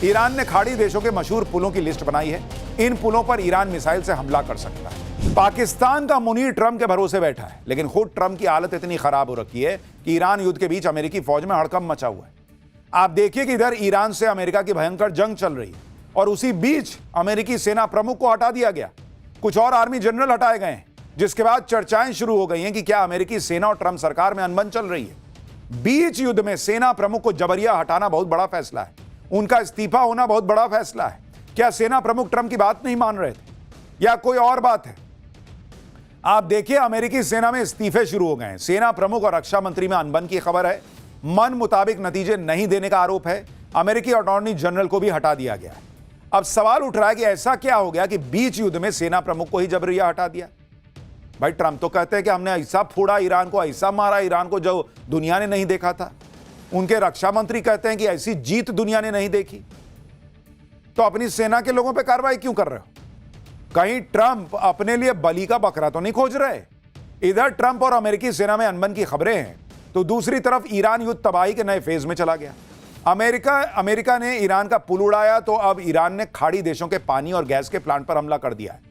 Iran ने खाड़ी देशों के मशहूर पुलों की लिस्ट बनाई है। इन पुलों पर ईरान मिसाइल से हमला कर सकता है। पाकिस्तान का मुनीर ट्रंप के भरोसे बैठा है, लेकिन खुद ट्रंप की हालत इतनी खराब हो रखी है कि ईरान युद्ध के बीच अमेरिकी फौज में हड़कंप मचा हुआ है। आप देखिए कि इधर ईरान से अमेरिका की भयंकर जंग चल रही है और उसी बीच अमेरिकी सेना प्रमुख को हटा दिया गया, कुछ और आर्मी जनरल हटाए गए हैं, जिसके बाद चर्चाएं शुरू हो गई हैं कि क्या अमेरिकी सेना और ट्रंप सरकार में अनबन चल रही है। बीच युद्ध में सेना प्रमुख को जबरिया हटाना बहुत बड़ा फैसला है, उनका इस्तीफा होना बहुत बड़ा फैसला है। क्या सेना प्रमुख ट्रंप की बात नहीं मान रहे थे या कोई और बात है? आप देखिए, अमेरिकी सेना में इस्तीफे शुरू हो गए हैं। सेना प्रमुख और रक्षा मंत्री में अनबन की खबर है। मन मुताबिक नतीजे नहीं देने का आरोप है। अमेरिकी अटॉर्नी जनरल को भी हटा दिया गया है। अब सवाल उठ रहा है कि ऐसा क्या हो गया कि बीच युद्ध में सेना प्रमुख को ही जबरिया हटा दिया। भाई, ट्रंप तो कहते हैं कि हमने ऐसा फोड़ा ईरान को, ऐसा मारा ईरान को जो दुनिया ने नहीं देखा था। उनके रक्षा मंत्री कहते हैं कि ऐसी जीत दुनिया ने नहीं देखी। तो अपनी सेना के लोगों पे कार्रवाई क्यों कर रहे हो? कहीं ट्रंप अपने लिए बलि का बकरा तो नहीं खोज रहे? इधर ट्रंप और अमेरिकी सेना में अनबन की खबरें हैं, तो दूसरी तरफ ईरान युद्ध तबाही के नए फेज में चला गया। अमेरिका ने ईरान का पुल उड़ाया, तो अब ईरान ने खाड़ी देशों के पानी और गैस के प्लांट पर हमला कर दिया है।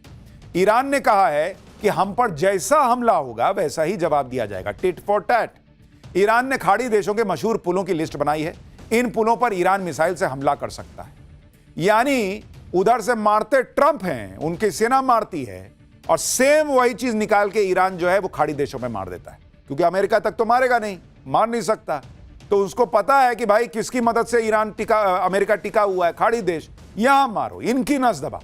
ईरान ने कहा है कि हम पर जैसा हमला होगा वैसा ही जवाब दिया जाएगा, टिट फॉर टैट। ईरान ने खाड़ी देशों के मशहूर पुलों की लिस्ट बनाई है। इन पुलों पर ईरान मिसाइल से हमला कर सकता है। यानी उधर से मारते ट्रंप हैं, उनकी सेना मारती है, और सेम वही चीज निकाल के ईरान जो है वो खाड़ी देशों में मार देता है, क्योंकि अमेरिका तक तो मारेगा नहीं, मार नहीं सकता। तो उसको पता है कि भाई किसकी मदद से अमेरिका टिका हुआ है, खाड़ी देश। यहां मारो, इनकी नस दबा।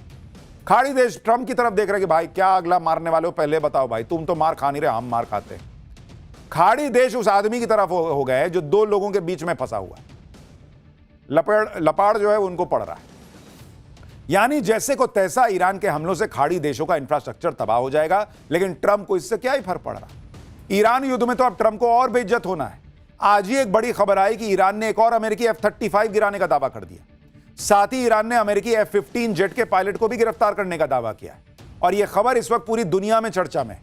खाड़ी देश ट्रंप की तरफ देख रहे कि भाई क्या अगला मारने वाले हो, पहले बताओ भाई, तुम तो मार खा नहीं रहे, हम मार खाते हैं। खाड़ी देश उस आदमी की तरफ हो गए जो दो लोगों के बीच में फंसा हुआ है। लपाड़ जो है उनको पड़ रहा है। यानी जैसे को तैसा ईरान के हमलों से खाड़ी देशों का इंफ्रास्ट्रक्चर तबाह हो जाएगा, लेकिन ट्रंप को इससे क्या ही फर्क पड़ रहा। ईरान युद्ध में तो अब ट्रंप को और बेइज्जत होना है। आज ही एक बड़ी खबर आई कि ईरान ने एक और अमेरिकी F-35 गिराने का दावा कर दिया। साथ ही ईरान ने अमेरिकी F-15 जेट के पायलट को भी गिरफ्तार करने का दावा किया है। और यह खबर इस वक्त पूरी दुनिया में चर्चा में।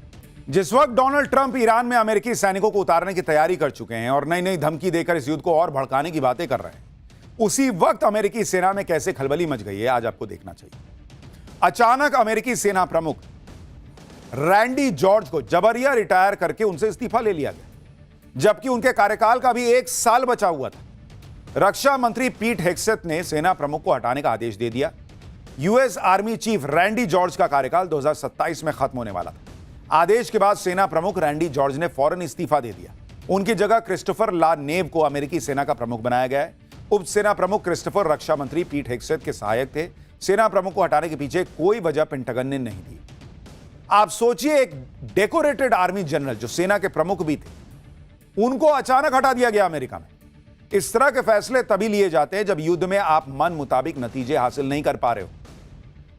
जिस वक्त डोनाल्ड ट्रंप ईरान में अमेरिकी सैनिकों को उतारने की तैयारी कर चुके हैं और नई नई धमकी देकर इस युद्ध को और भड़काने की बातें कर रहे हैं, उसी वक्त अमेरिकी सेना में कैसे खलबली मच गई है, आज आपको देखना चाहिए। अचानक अमेरिकी सेना प्रमुख रैंडी जॉर्ज को जबरिया रिटायर करके उनसे इस्तीफा ले लिया गया, जबकि उनके कार्यकाल का भी 1 साल बचा हुआ था। रक्षा मंत्री पीट हेग्सेथ ने सेना प्रमुख को हटाने का आदेश दे दिया। US army chief Randy George का कार्यकाल 2027 में खत्म होने वाला था। आदेश के बाद सेना प्रमुख रैंडी जॉर्ज ने फौरन इस्तीफा दे दिया। उनकी जगह क्रिस्टोफर ला नेव को अमेरिकी सेना का प्रमुख बनाया गया है। उप सेना प्रमुख क्रिस्टोफर रक्षा मंत्री पीट हेग्सेथ के सहायक थे। सेना प्रमुख को हटाने के पीछे कोई वजह पेंटागन ने नहीं दी। आप सोचिए, एक डेकोरेटेड आर्मी जनरल जो सेना के प्रमुख भी थे, उनको अचानक हटा दिया गया अमेरिका में। इस तरह के फैसले तभी लिए जाते हैं जब युद्ध में आप मन मुताबिक नतीजे हासिल नहीं कर पा रहे हो।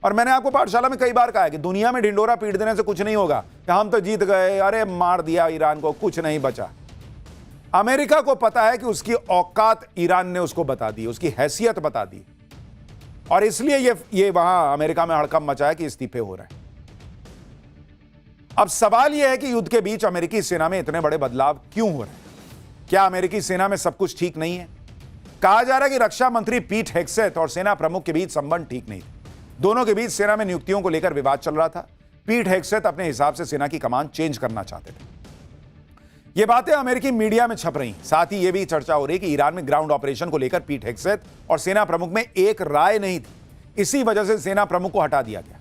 और मैंने आपको पाठशाला में कई बार कहा है कि दुनिया में ढिंडोरा पीट देने से कुछ नहीं होगा कि हम तो जीत गए, अरे मार दिया ईरान को, कुछ नहीं बचा। अमेरिका को पता है कि उसकी औकात ईरान ने उसको बता दी, उसकी हैसियत बता दी, और इसलिए ये वहां अमेरिका में हड़कंप मचा है कि इस्तीफे हो रहे हैं। अब सवाल यह है कि युद्ध के बीच अमेरिकी सेना में इतने बड़े बदलाव क्यों हो रहे हैं? क्या अमेरिकी सेना में सब कुछ ठीक नहीं है? कहा जा रहा है कि रक्षा मंत्री पीट हेग्सेथ और सेना प्रमुख के बीच संबंध ठीक नहीं थे। दोनों के बीच सेना में नियुक्तियों को लेकर विवाद चल रहा था। पीट हेग्सेथ अपने हिसाब से सेना की कमान चेंज करना चाहते थे। ये बातें अमेरिकी मीडिया में छप रही। साथ ही यह भी चर्चा हो रही कि ईरान में ग्राउंड ऑपरेशन को लेकर पीट हेग्सेथ और सेना प्रमुख में एक राय नहीं थी। इसी वजह से सेना प्रमुख को हटा दिया गया।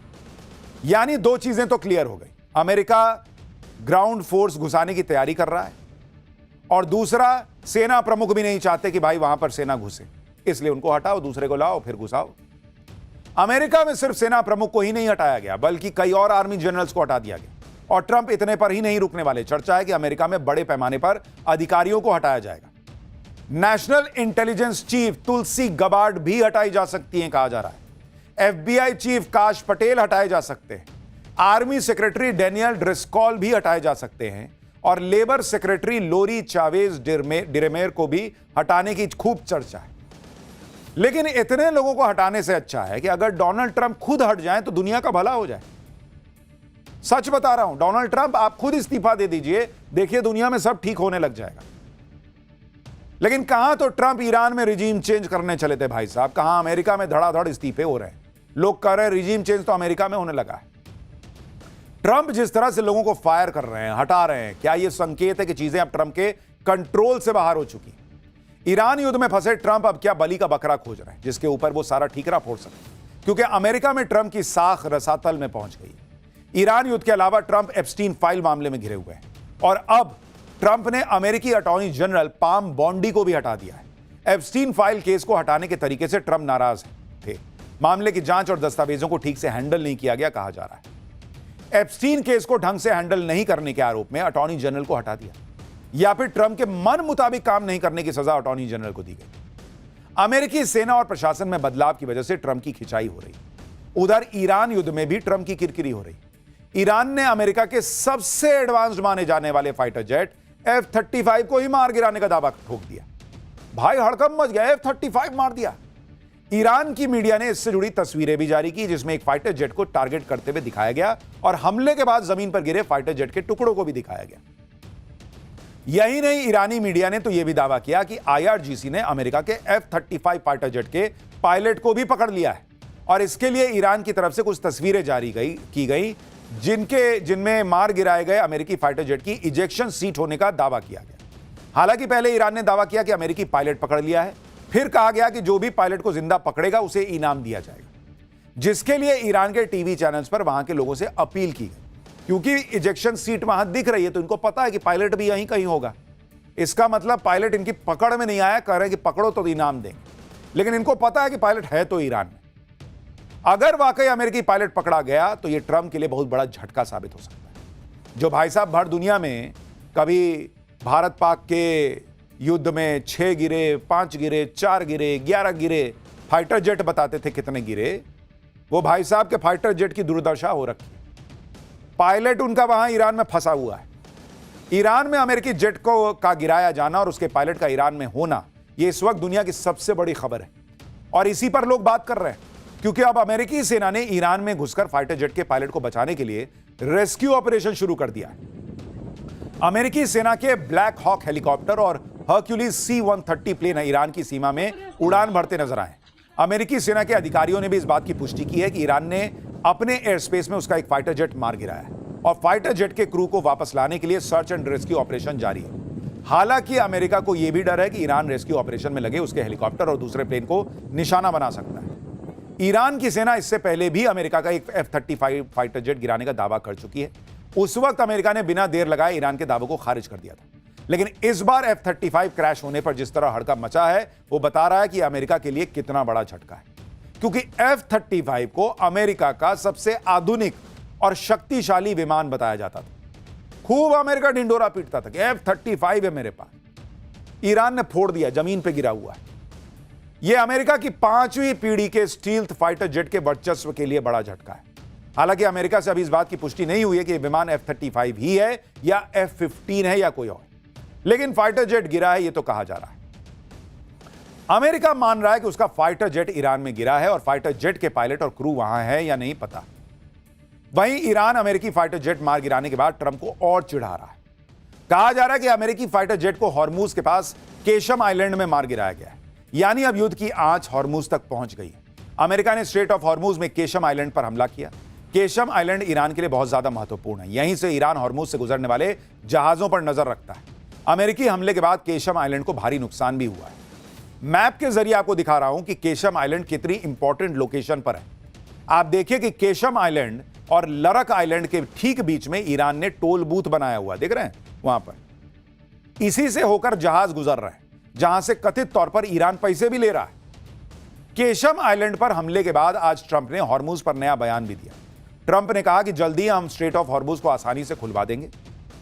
यानी दो चीजें तो क्लियर हो गई। अमेरिका ग्राउंड फोर्स घुसाने की तैयारी कर रहा है, और दूसरा, सेना प्रमुख भी नहीं चाहते कि भाई वहां पर सेना घुसे, इसलिए उनको हटाओ, दूसरे को लाओ, फिर घुसाओ। अमेरिका में सिर्फ सेना प्रमुख को ही नहीं हटाया गया, बल्कि कई और आर्मी जनरल्स को हटा दिया गया। और ट्रंप इतने पर ही नहीं रुकने वाले। चर्चा है कि अमेरिका में बड़े पैमाने पर अधिकारियों को हटाया जाएगा। नेशनल इंटेलिजेंस चीफ तुलसी गबार्ड भी हटाई जा सकती हैं, कहा जा रहा है। FBI चीफ काश पटेल हटाए जा सकते हैं। आर्मी सेक्रेटरी डेनियल ड्रिस्कॉल भी हटाए जा सकते हैं, और लेबर सेक्रेटरी लोरी चावेज डिरेमेर को भी हटाने की खूब चर्चा है। लेकिन इतने लोगों को हटाने से अच्छा है कि अगर डोनाल्ड ट्रंप खुद हट जाएं तो दुनिया का भला हो जाए। सच बता रहा हूं, डोनाल्ड ट्रंप आप खुद इस्तीफा दे दीजिए, देखिए दुनिया में सब ठीक होने लग जाएगा। लेकिन कहां तो ट्रंप ईरान में रिजीम चेंज करने चले थे भाई साहब, कहां अमेरिका में धड़ाधड़ इस्तीफे हो रहे हैं। लोग कह रहे हैं रिजीम चेंज तो अमेरिका में होने लगा है। ट्रंप जिस तरह से लोगों को फायर कर रहे हैं, हटा रहे हैं, क्या यह संकेत है कि चीजें अब ट्रंप के कंट्रोल से बाहर हो चुकी? ईरान युद्ध में फंसे ट्रंप अब क्या बलि का बकरा खोज रहे हैं जिसके ऊपर वो सारा ठीकरा फोड़ सके, क्योंकि अमेरिका में ट्रंप की साख रसातल में पहुंच गई। ईरान युद्ध के अलावा ट्रंप एप्स्टीन फाइल मामले में घिरे हुए हैं और अब ट्रंप ने अमेरिकी अटॉर्नी जनरल पाम बॉन्डी को भी हटा दिया है। एप्स्टीन फाइल केस को हटाने के तरीके से ट्रंप नाराज थे। मामले की जांच और दस्तावेजों को ठीक से हैंडल नहीं किया गया कहा जा रहा है। एप्स्टीन केस को ढंग से हैंडल नहीं करने के आरोप में अटॉर्नी जनरल को हटा दिया, या फिर ट्रंप के मन मुताबिक काम नहीं करने की सजा अटॉर्नी जनरल को दी गई। अमेरिकी सेना और प्रशासन में बदलाव की वजह से ट्रंप की खिंचाई हो रही। उधर ईरान युद्ध में भी ट्रंप की किरकिरी हो रही। ईरान ने अमेरिका के सबसे एडवांस्ड माने जाने वाले फाइटर जेट F-35 को ही मार गिराने का दावा ठोक दिया। भाई हड़कंप मच गया, F-35 मार दिया। ईरान की मीडिया ने इससे जुड़ी तस्वीरें भी जारी की जिसमें एक फाइटर जेट को टारगेट करते हुए दिखाया गया और हमले के बाद जमीन पर गिरे फाइटर जेट के टुकड़ों को भी दिखाया गया। यही नहीं, ईरानी मीडिया ने तो यह भी दावा किया कि IRGC ने अमेरिका के F-35 फाइटर जेट के पायलट को भी पकड़ लिया है और इसके लिए ईरान की तरफ से कुछ तस्वीरें जारी की गई जिनमें मार गिराए गए अमेरिकी फाइटर जेट की इजेक्शन सीट होने का दावा किया गया। हालांकि पहले ईरान ने दावा किया कि अमेरिकी पायलट पकड़ लिया है, फिर कहा गया कि जो भी पायलट को जिंदा पकड़ेगा उसे इनाम दिया जाएगा, जिसके लिए ईरान के टीवी चैनल्स पर वहां के लोगों से अपील की गई। क्योंकि इजेक्शन सीट वहां दिख रही है तो इनको पता है कि पायलट भी यहीं कहीं होगा। इसका मतलब पायलट इनकी पकड़ में नहीं आया, कह रहे हैं कि पकड़ो तो इनाम देंगे, लेकिन इनको पता है कि पायलट है तो ईरान में। अगर वाकई अमेरिकी पायलट पकड़ा गया तो यह ट्रंप के लिए बहुत बड़ा झटका साबित हो सकता है। जो भाई साहब भर दुनिया में कभी भारत पाक के युद्ध में 6 गिरे, 5 गिरे, 4 गिरे, 11 गिरे फाइटर जेट बताते थे कितने गिरे, वो भाई साहब के फाइटर जेट की दुर्दशा हो रखी। पायलट उनका वहां ईरान में फंसा हुआ है। ईरान में अमेरिकी जेट का गिराया जाना और उसके पायलट का ईरान में होना, यह इस वक्त दुनिया की सबसे बड़ी खबर है और इसी पर लोग बात कर रहे हैं, क्योंकि अब अमेरिकी सेना ने ईरान में घुसकर फाइटर जेट के पायलट को बचाने के लिए रेस्क्यू ऑपरेशन शुरू कर दिया है। अमेरिकी सेना के ब्लैक हॉक हेलीकॉप्टर और हर्क्यूलिस C-130 प्लेन ईरान की सीमा में उड़ान भरते नजर आए। अमेरिकी सेना के अधिकारियों ने भी इस बात की पुष्टि की है कि ईरान ने अपने एयर स्पेस में उसका एक फाइटर जेट मार गिराया है और फाइटर जेट के क्रू को वापस लाने के लिए सर्च एंड रेस्क्यू ऑपरेशन जारी है। हालांकि अमेरिका को यह भी डर है कि ईरान रेस्क्यू ऑपरेशन में लगे उसके हेलीकॉप्टर और दूसरे प्लेन को निशाना बना सकता है। ईरान की सेना इससे पहले भी अमेरिका का एक F-35 फाइटर जेट गिराने का दावा कर चुकी है। उस वक्त अमेरिका ने बिना देर लगाए ईरान के दावों को खारिज कर दिया था, लेकिन इस बार F-35 क्रैश होने पर जिस तरह हड़कंप मचा है वो बता रहा है कि अमेरिका के लिए कितना बड़ा झटका है, क्योंकि F-35 को अमेरिका का सबसे आधुनिक और शक्तिशाली विमान बताया जाता था। खूब अमेरिका ढिंडोरा पीटता था कि F-35 है मेरे पास। ईरान ने फोड़ दिया, जमीन पर गिरा हुआ है। यह अमेरिका की 5वीं पीढ़ी के स्टील्थ फाइटर जेट के वर्चस्व के लिए बड़ा झटका है। हालांकि अमेरिका से अभी इस बात की पुष्टि नहीं हुई है कि यह विमान F-35 ही है या F-15 है या कोई और, लेकिन फाइटर जेट गिरा है यह तो कहा जा रहा है। अमेरिका मान रहा है कि उसका फाइटर जेट ईरान में गिरा है और फाइटर जेट के पायलट और क्रू वहां है या नहीं पता। वहीं ईरान अमेरिकी फाइटर जेट मार गिराने के बाद ट्रंप को और चिढ़ा रहा है। कहा जा रहा है कि अमेरिकी फाइटर जेट को हॉर्मूज के पास केशम आइलैंड में मार गिराया गया है, यानी अब युद्ध की आंच हॉर्मूज तक पहुंच गई है। अमेरिका ने स्ट्रेट ऑफ हॉर्मूज में केशम आइलैंड पर हमला किया। केशम आइलैंड ईरान के लिए बहुत ज्यादा महत्वपूर्ण है। यहीं से ईरान हॉर्मूज से गुजरने वाले जहाजों पर नजर रखता है। अमेरिकी हमले के बाद केशम आइलैंड को भारी नुकसान भी हुआ है। मैप के जरिए आपको दिखा रहा हूं कि केशम आइलैंड कितनी इंपॉर्टेंट लोकेशन पर है। आप देखिए कि केशम आइलैंड और लरक आइलैंड के ठीक बीच में ईरान ने टोल बूथ बनाया हुआ, देख रहे हैं वहां पर। इसी से होकर जहाज गुजर रहे हैं, जहां से कथित तौर पर ईरान पैसे भी ले रहा है। केशम आइलैंड पर हमले के बाद आज ट्रंप ने हॉर्मूज पर नया बयान भी दिया। ट्रंप ने कहा कि जल्दी हम स्ट्रेट ऑफ हॉर्मूज को आसानी से खुलवा देंगे,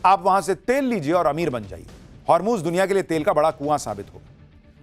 आप वहां से तेल लीजिए और अमीर बन जाइए। हॉर्मूज दुनिया के लिए तेल का बड़ा कुआं साबित होगा।